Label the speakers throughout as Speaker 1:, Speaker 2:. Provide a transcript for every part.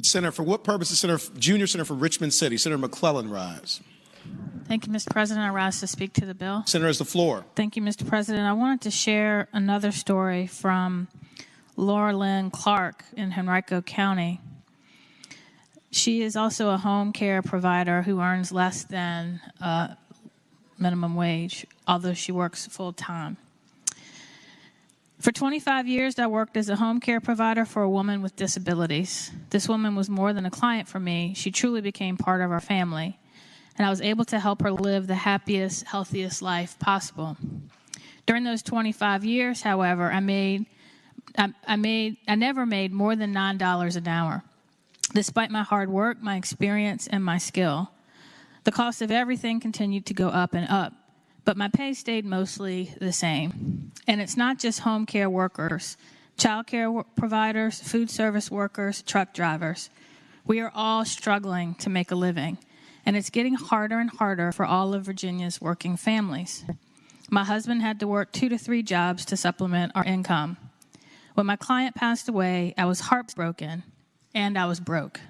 Speaker 1: Senator, for what purpose is Junior Senator for Richmond City, Senator McClellan, rise?
Speaker 2: Thank you, Mr. President. I rise to speak to the bill.
Speaker 1: Senator has the floor.
Speaker 2: Thank you, Mr. President. I wanted to share another story from Laura Lynn Clark in Henrico County. She is also a home care provider who earns less than minimum wage, although she works full-time. For 25 years, I worked as a home care provider for a woman with disabilities. This woman was more than a client for me. She truly became part of our family, and I was able to help her live the happiest, healthiest life possible. During those 25 years, however, I never made more than $9 an hour, despite my hard work, my experience, and my skill. The cost of everything continued to go up and up, but my pay stayed mostly the same. And it's not just home care workers, child care providers, food service workers, truck drivers. We are all struggling to make a living, and it's getting harder and harder for all of Virginia's working families. My husband had to work 2 to 3 jobs to supplement our income. When my client passed away, I was heartbroken, and I was broke.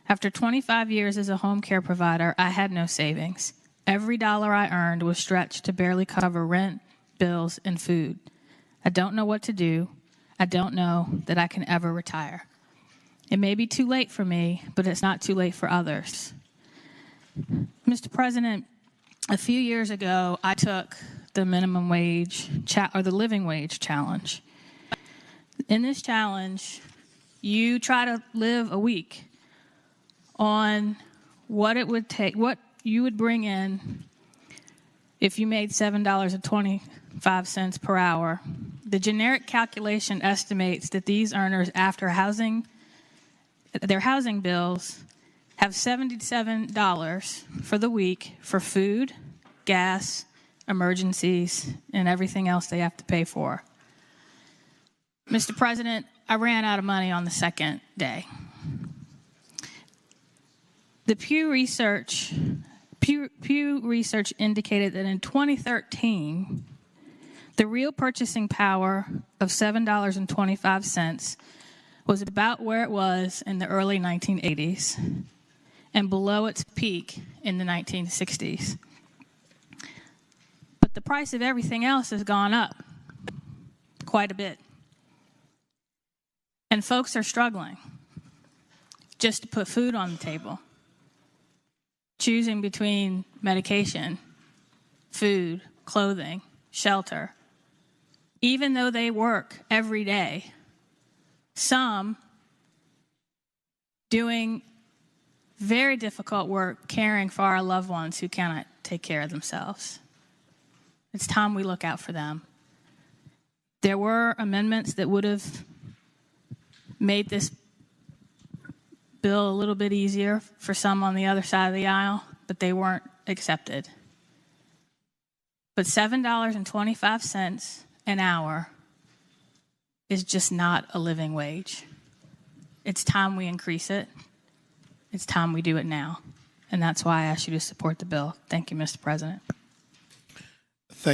Speaker 2: After 25 years as a home care provider, I had no savings. Every dollar I earned was stretched to barely cover rent, bills, and food. I don't know what to do. I don't know that I can ever retire. It may be too late for me, but it's not too late for others. Mr. President, a few years ago, I took the minimum wage or the living wage challenge. In this challenge, you try to live a week on what it would take, what you would bring in if you made $7.25 per hour. The generic calculation estimates that these earners, after their housing bills, have $77 for the week for food, gas, emergencies, and everything else they have to pay for. Mr. President, I ran out of money on the second day. The Pew Research indicated that in 2013, the real purchasing power of $7.25 was about where it was in the early 1980s and below its peak in the 1960s. But the price of everything else has gone up quite a bit. And folks are struggling just to put food on the table, choosing between medication, food, clothing, shelter. Even though they work every day, some doing very difficult work caring for our loved ones who cannot take care of themselves. It's time we look out for them. There were amendments that would have made this bill a little bit easier for some on the other side of the aisle, but they weren't accepted. But $7.25 an hour is just not a living wage. It's time we increase it. It's time we do it now. And that's why I ask you to support the bill. Thank you, Mr. President.